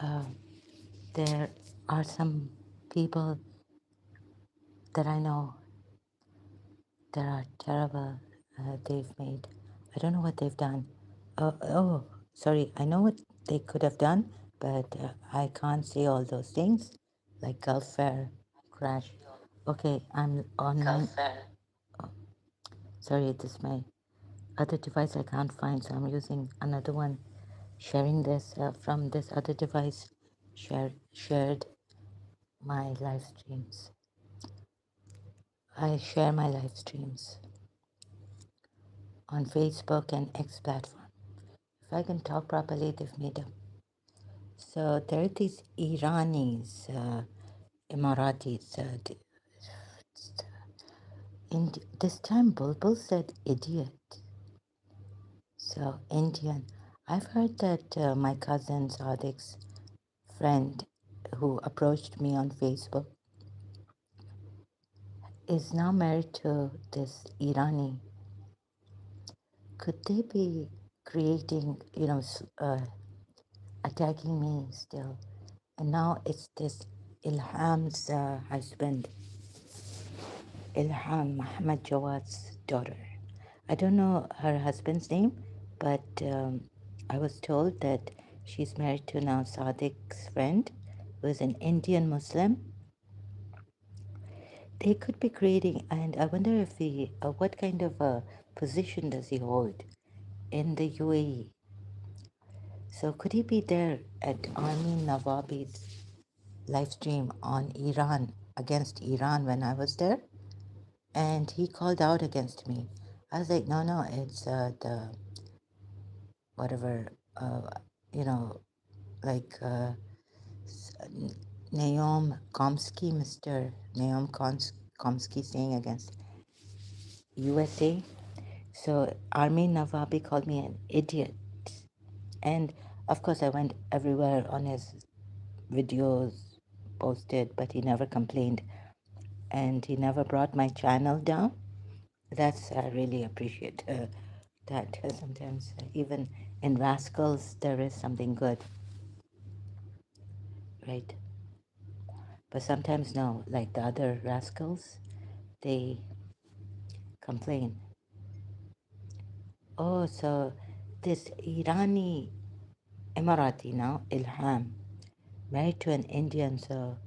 Uh, there are some people that I know that are terrible. They've made, I don't know what they've done. Sorry, I know what they could have done, but I can't say all those things, like Gulf Fair crash. Okay, I'm online. Sorry, this is my other device I can't find, so I'm using another one, sharing this from this other device. Shared my live streams. I share my live streams on Facebook and X platform. If I can talk properly, they've made a. So there are these Iranis, Emiratis. In this time, Bulbul said idiot. So Indian. I've heard that my cousin Sadiq's friend who approached me on Facebook is now married to this Irani. Could they be creating, attacking me still? And now it's this Ilham's husband, Ilham Muhammad Jawad's daughter. I don't know her husband's name, but I was told that she's married to now Sadiq's friend, who is an Indian Muslim. They could be creating, and I wonder if he, what kind of a position does he hold in the UAE? So could he be there at Armin Nawabi's live stream on Iran against Iran when I was there? And he called out against me. I was like, no, it's the whatever, uh, you know, like Naum Komsky, Mr. Komsky saying against USA. So Armin Navabi called me an idiot. And of course, I went everywhere on his videos posted, but he never complained. And he never brought my channel down. That's, I really appreciate that. Sometimes, even in Rascals, there is something good, right? But sometimes, no, like the other Rascals, they complain. Oh, so this Irani Emirati now, Ilham, married to an Indian. So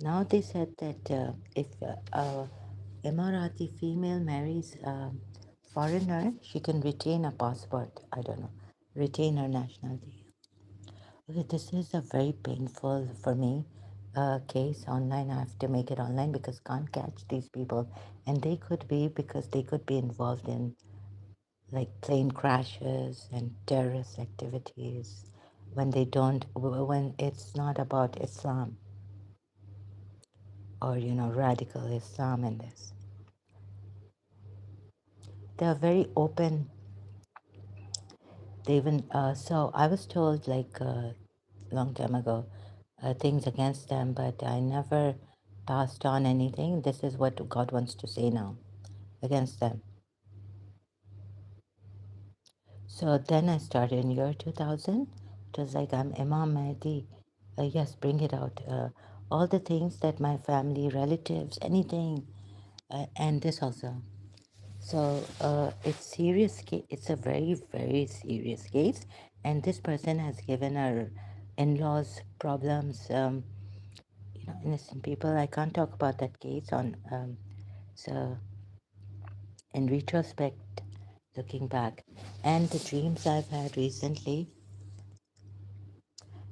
now they said that if a Emirati female marries a foreigner, she can retain a passport. I don't know, retain her nationality. Okay, this is a very painful for me case online. I have to make it online because can't catch these people, and they could be because they could be involved in like plane crashes and terrorist activities when they don't when it's not about Islam or radical Islam in this. They are very open. They even so I was told like a long time ago things against them, but I never passed on anything. This is what God wants to say now against them. So then I started in year 2000. It was like, I'm Imam Mahdi. Yes, bring it out. All the things that my family, relatives, anything, and this also. So it's serious. It's a very, very serious case. And this person has given her in-laws problems. Innocent people. I can't talk about that case on. So in retrospect, looking back, and the dreams I've had recently,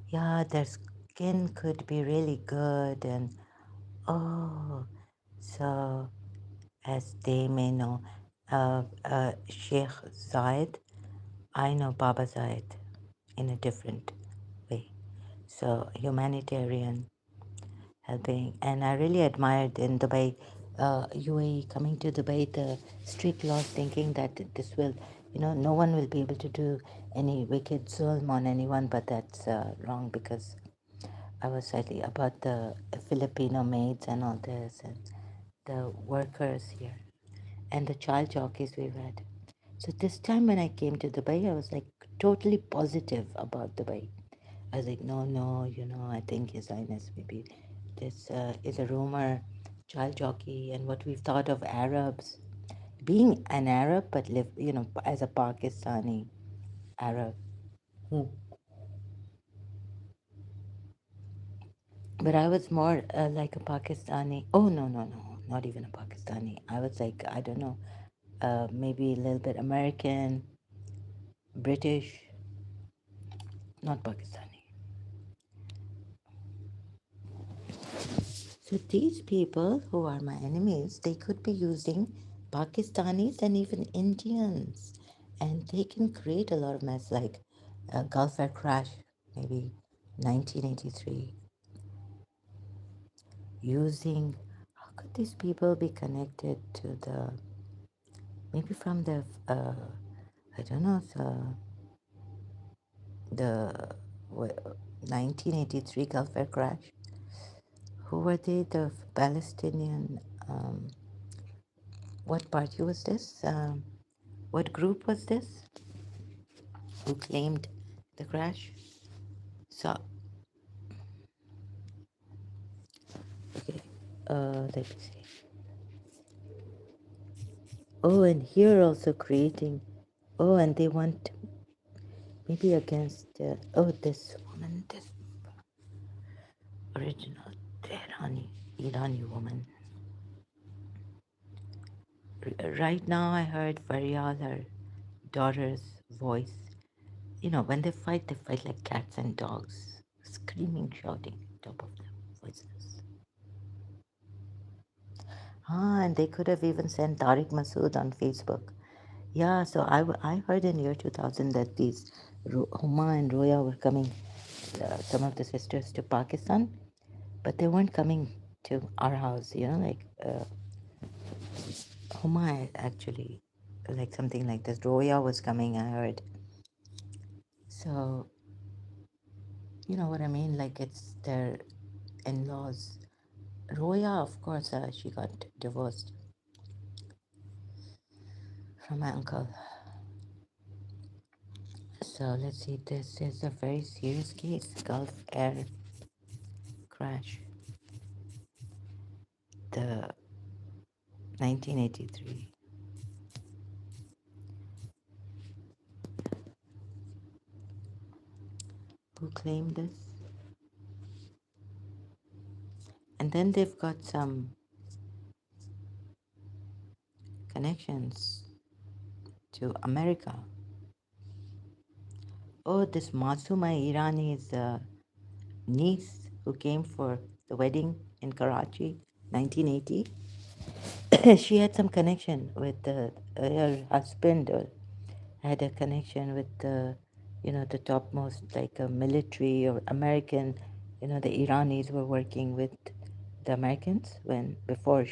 yeah, their skin could be really good. And oh, so as they may know, Sheikh Zayed, I know Baba Zayed in a different way. So humanitarian helping, and I really admired in Dubai, UAE, coming to Dubai, the strict laws, thinking that this will, no one will be able to do any wicked zulm on anyone, but that's wrong because I was saying about the Filipino maids and all this, and the workers here, and the child jockeys we've had. So this time when I came to Dubai, I was like totally positive about Dubai. I was like, no, no, I think His Highness, maybe this is a rumor, child jockey, and what we've thought of Arabs being an Arab, but live, as a Pakistani Arab. Hmm. But I was more like a Pakistani. Oh, no, no, no, not even a Pakistani. I was like, I don't know, maybe a little bit American, British, not Pakistani. So these people who are my enemies, they could be using Pakistanis and even Indians, and they can create a lot of mess, like Gulf Air crash, maybe 1983, using. How could these people be connected to the? Maybe from the I don't know the 1983 Gulf Air crash. Who were they? The Palestinian. What party was this? What group was this who claimed the crash? So, okay, let me see. Oh, and here also creating. Oh, and they want maybe against. This woman, this original Irani woman. Right now, I heard Faryal, her daughter's voice. When they fight like cats and dogs, screaming, shouting, top of their voices. And they could have even sent Tariq Masood on Facebook. Yeah, so I heard in year 2000 that these Huma and Roya were coming, some of the sisters, to Pakistan, but they weren't coming to our house, like Huma actually, like something like this. Roya was coming, I heard. So, you know what I mean? Like it's their in laws. Roya, of course, she got divorced from my uncle. So let's see, this is a very serious case, Gulf Air crash, the 1983. Who claimed this? And then they've got some connections to America. Oh, this Masuma Irani's niece who came for the wedding in Karachi, 1980. She had some connection with her husband, or had a connection with the topmost, like a military or American. The Iranis were working with the Americans before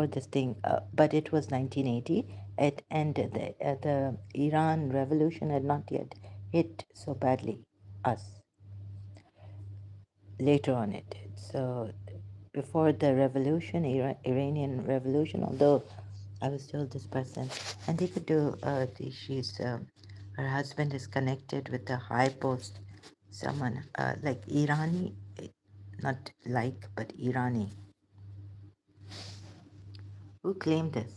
this thing, but it was 1980. And the Iran revolution had not yet hit so badly us. Later on it did. So before the revolution, Iranian revolution, although I was told this person, and they could do, her husband is connected with a high post, someone like Irani, not like, but Irani. Who claimed this?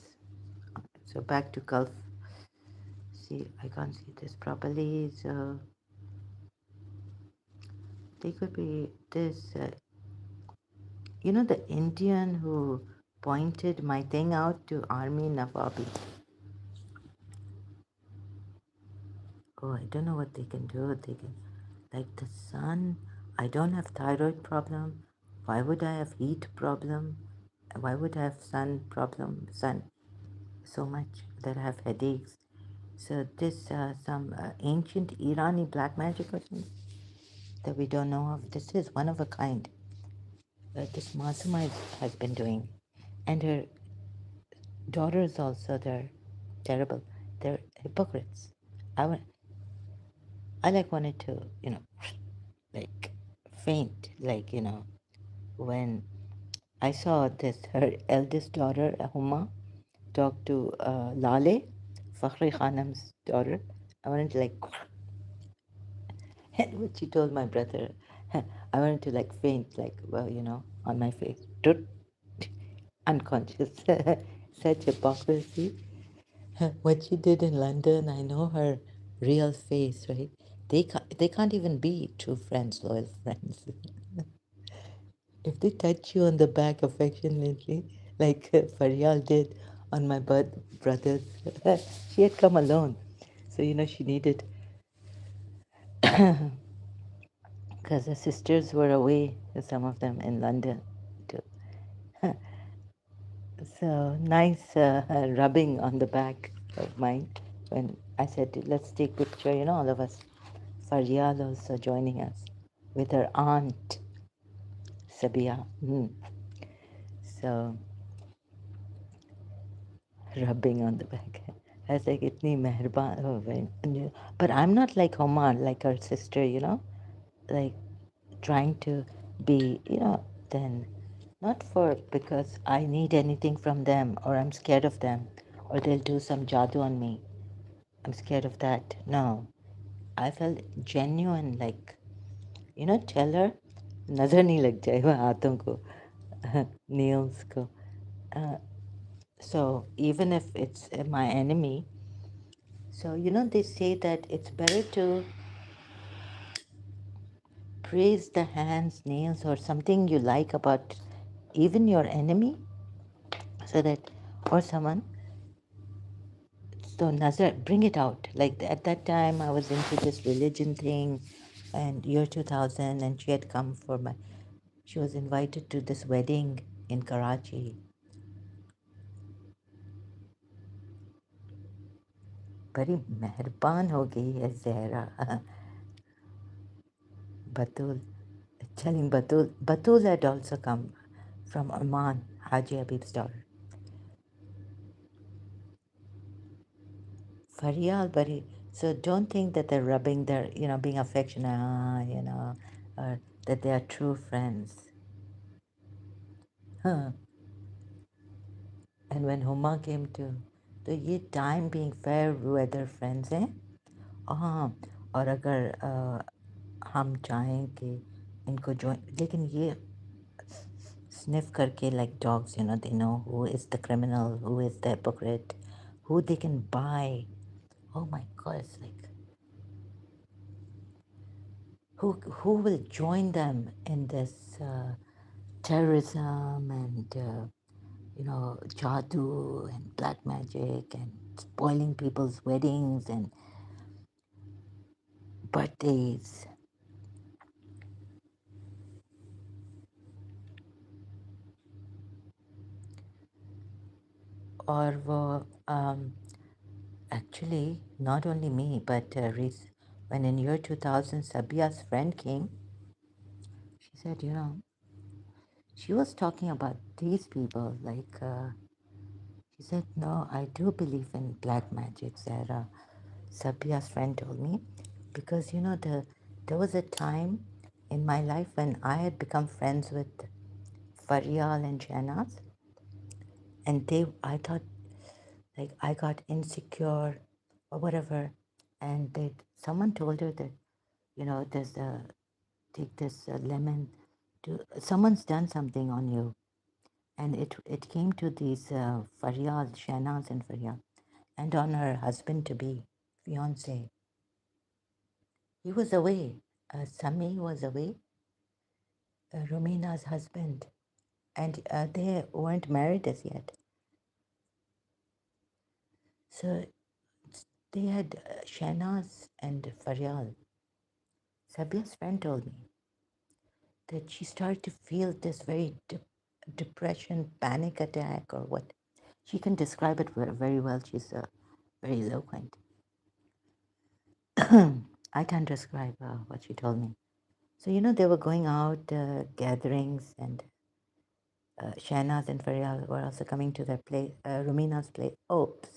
So back to Gulf. See, I can't see this properly. So they could be this, the Indian who pointed my thing out to Army Nawabi. Oh, I don't know what they can do. They can, like the sun. I don't have thyroid problem. Why would I have heat problem? Why would I have sun problem? Sun so much that I have headaches. So this some ancient Irani black magic or something that we don't know of. This is one of a kind. This Masuma has been doing, and her daughters also. They're terrible. They're hypocrites. I wa- I like wanted to like faint, like when I saw this, her eldest daughter Huma talk to Lale, Fakhri Khanam's daughter. I wanted to like And what she told my brother, I wanted to like faint, like, well, on my face. Toot, unconscious. Such hypocrisy. What she did in London, I know her real face, right? They can't even be true friends, loyal friends. If they touch you on the back affectionately, like Faryal did on my brothers, she had come alone. So, she needed, because her sisters were away, some of them in London too. So nice rubbing on the back of mine when I said, let's take picture, all of us. Faryal also joining us with her aunt, Sabia. So rubbing on the back. I was like, itni meherban. Oh, but I'm not like Omar, like her sister, like trying to be, then not for because I need anything from them or I'm scared of them or they'll do some jadoo on me. I'm scared of that. No, I felt genuine, like, tell her नजर नहीं लग जाएगा हाथों को nails को. So even if it's my enemy, so they say that it's better to praise the hands, nails, or something you like about even your enemy, so that or someone. So Nazar, bring it out. Like at that time, I was into this religion thing, and year 2000, and she had come for my. She was invited to this wedding in Karachi. बड़ी मेहरबान हो गई है Zahra. Batul, telling Batul had also come from Oman, Haji Habib's daughter. Faryal, so don't think that they're rubbing their, being affectionate, or that they are true friends. Huh. And when Huma came to ये time being fair weather friends हैं हाँ और अगर हम चाहें कि इनको join लेकिन ये sniff करके like dogs they know who is the criminal, who is the hypocrite, who they can buy. Oh my God, it's like who will join them in this terrorism and jadoo and black magic and spoiling people's weddings and birthdays. और वो actually not only me but when in year 2000 Sabia's friend came, she said, she was talking about these people like she said, no, I do believe in black magic, Zahra. Sabia's friend told me because there was a time in my life when I had become friends with Faryal and Shahnaz, and I thought like I got insecure or whatever, and someone told her that there's a take this lemon to someone's done something on you, and it came to these Faryal, Shahnaz and Faryal, and on her husband to be fiance. He was away. Sami was away, Rumina's husband, and they weren't married as yet. So they had Shahnaz and Faryal. Sabia's friend told me that she started to feel this very depression, panic attack, or what. She can describe it very well. She's very eloquent. I can't describe what she told me. So, they were going out gatherings, and Shahnaz and Faryal were also coming to their place, Rumina's place. Oops.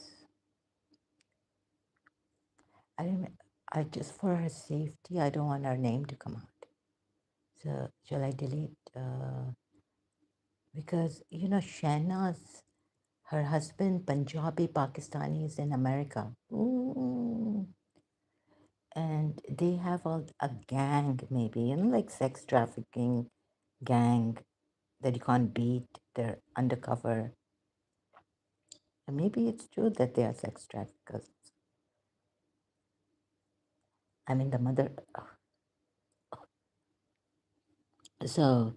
I just for her safety, I don't want her name to come out. So, shall I delete? Because, Shahnaz, her husband, Punjabi Pakistani, is in America. Ooh. and they have all a gang, maybe, like sex trafficking gang that you can't beat. They're undercover. And maybe it's true that they are sex traffickers. I mean, the mother. So,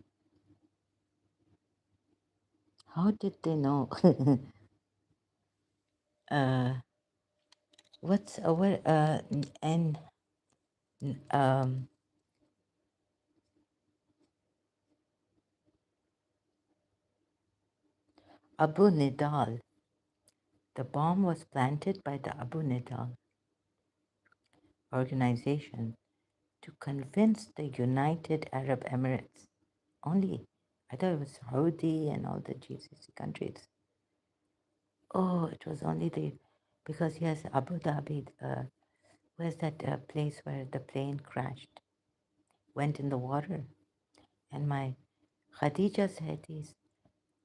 how did they know? uh, what's what? And um, Abu Nidal. The bomb was planted by the Abu Nidal organization to convince the United Arab Emirates only. I thought it was Saudi and all the GCC countries. Oh, it was only because yes, Abu Dhabi, where's that place where the plane crashed, went in the water. And my Khadija said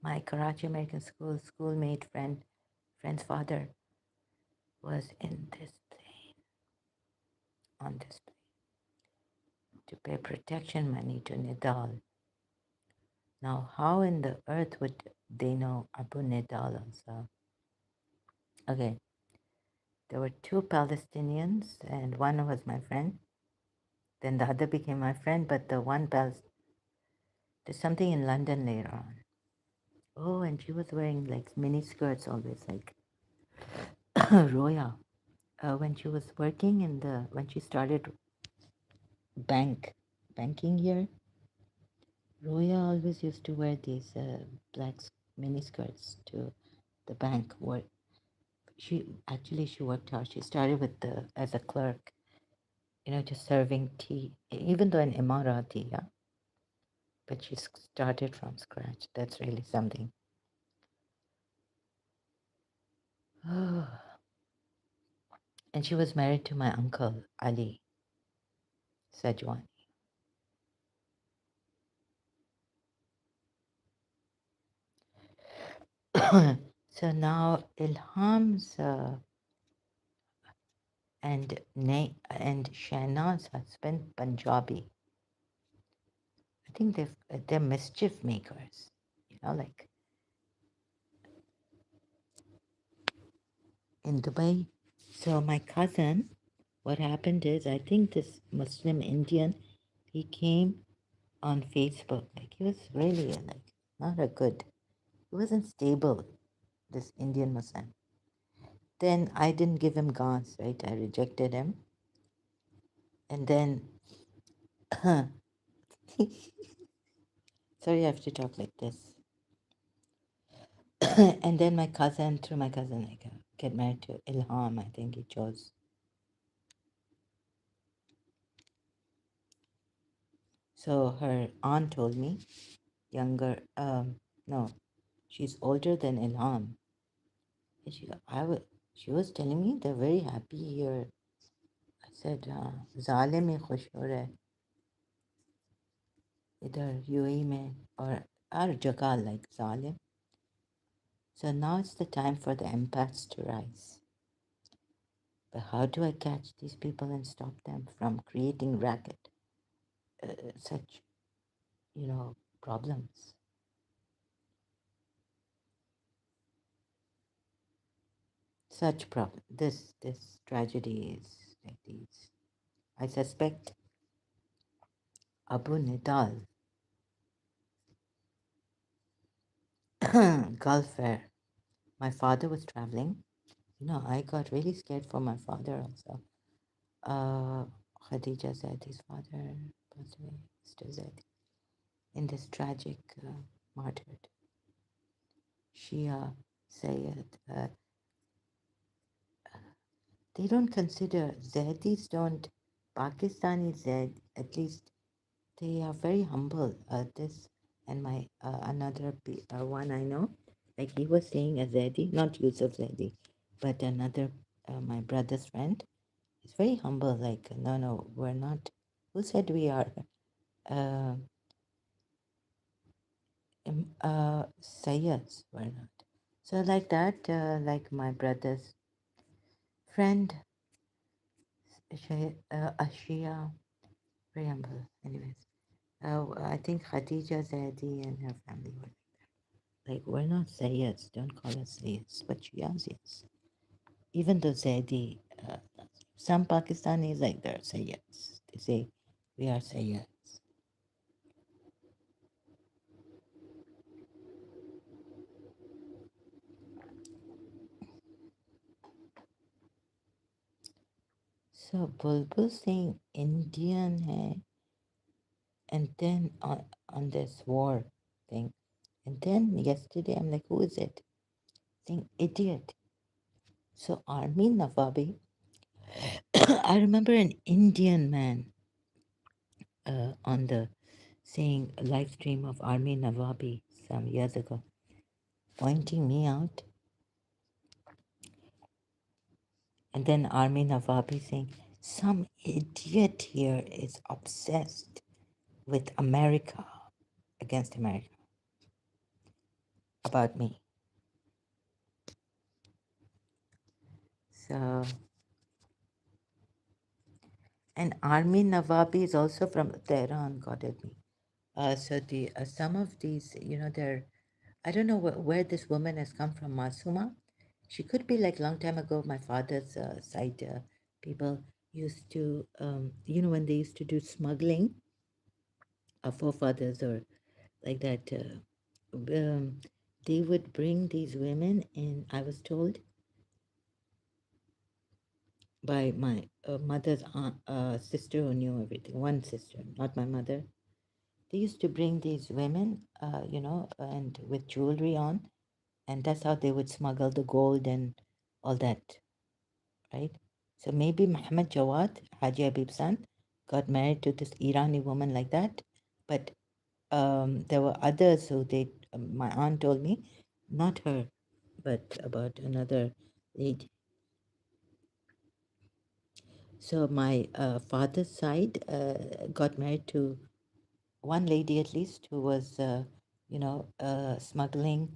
my Karachi American schoolmate friend's father was in this plane, on this plane, to pay protection money to Nidal. Now, how in the earth would they know Abu Nidal also? Okay, there were two Palestinians, and one was my friend. Then the other became my friend, but the one there's something in London later on. Oh, and she was wearing like mini skirts always, like Roya. When she was working when she started banking here, Roya always used to wear these black mini skirts to the bank. Where she worked hard. She started as a clerk, just serving tea, even though in Emirati, yeah. But she started from scratch. That's really something. And she was married to my uncle Ali Sajwani. So now Ilham's and Shahna's husband Punjabi. I think they're mischief makers. Like in Dubai. So my cousin, what happened is, I think this Muslim Indian, he came on Facebook. Like he was really like not a good. He wasn't stable. This Indian Muslim. Then I didn't give him gas, right? I rejected him, and then sorry, I have to talk like this. And then through my cousin, I get married to Ilham. I think he chose. So her aunt told me, younger, no, she's older than Ilham. And she was telling me they're very happy here. I said, Zalim mein khush ho raha hai, idhar UAE mein, or our jagah like Zalim. So now it's the time for the empaths to rise. But how do I catch these people and stop them from creating racket? Such, problems. Such problem. This tragedy is like these. I suspect Abu Nidal, Gulf Fair. My father was traveling. I got really scared for my father also. Khadija said his father passed away, Mr. Zaid, in this tragic martyred. Shia Sayyid. They don't consider Zaidis don't Pakistani Zaid, at least they are very humble. This and my another one I know, like he was saying a Zaidi, not Yusuf Zaidi, but another my brother's friend. He's very humble. Like no, we're not. Who said we are? Uh, Sayyids, we're not. So like that, like my brother's friend Ashia preamble. Anyways, I think Khadija Zaidi and her family were like, we're not Sayyids, don't call us Sayyids, but Shias, yes. Even though Zaidi, some Pakistanis like they're Sayyids. They say, we are Sayyids. So Bulbul saying Indian hai, and then on this war thing. And then yesterday I'm like, who is it? Saying idiot. So Armin Navabi, I remember an Indian man on the saying a live stream of Armin Navabi some years ago, pointing me out, and then Armin Navabi saying, some idiot here is obsessed with America, against America, about me. So, and Armin Navabi is also from Tehran, God help me. So the some of these, they're, I don't know where this woman has come from, Masuma. She could be like long time ago. My father's side people used to, when they used to do smuggling, our forefathers or like that, they would bring these women in. I was told by my mother's aunt, sister who knew everything. One sister, not my mother. They used to bring these women, and with jewelry on, and that's how they would smuggle the gold and all that, right? So maybe Muhammad Jawad, Haji Habib's son, got married to this Irani woman like that. But there were others who my aunt told me, not her, but about another lady. So my father's side got married to one lady at least who was, smuggling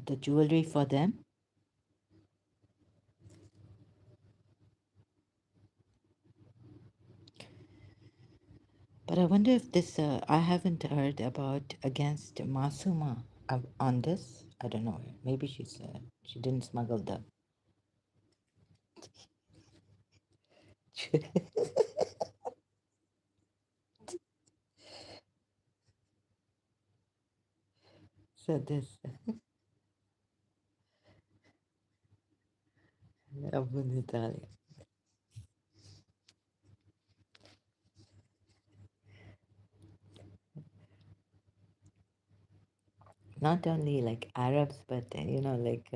the jewelry for them. But I wonder if this, I haven't heard about against Masuma on this. I don't know. Maybe she didn't smuggle the. So this, Abu Natalia. Not only like Arabs, but like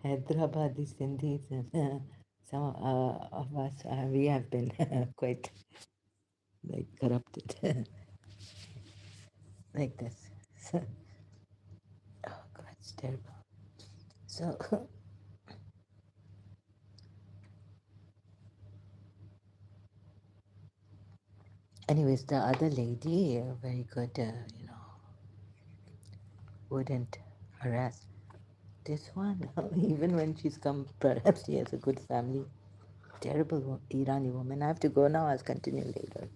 Hyderabadi Sindhis and some of us, we have been quite like corrupted like this. So, oh God, it's terrible. So, anyways, the other lady, very good, wouldn't harass. This one, even when she's come, perhaps she has a good family. Terrible Irani woman. I have to go now. I'll continue later.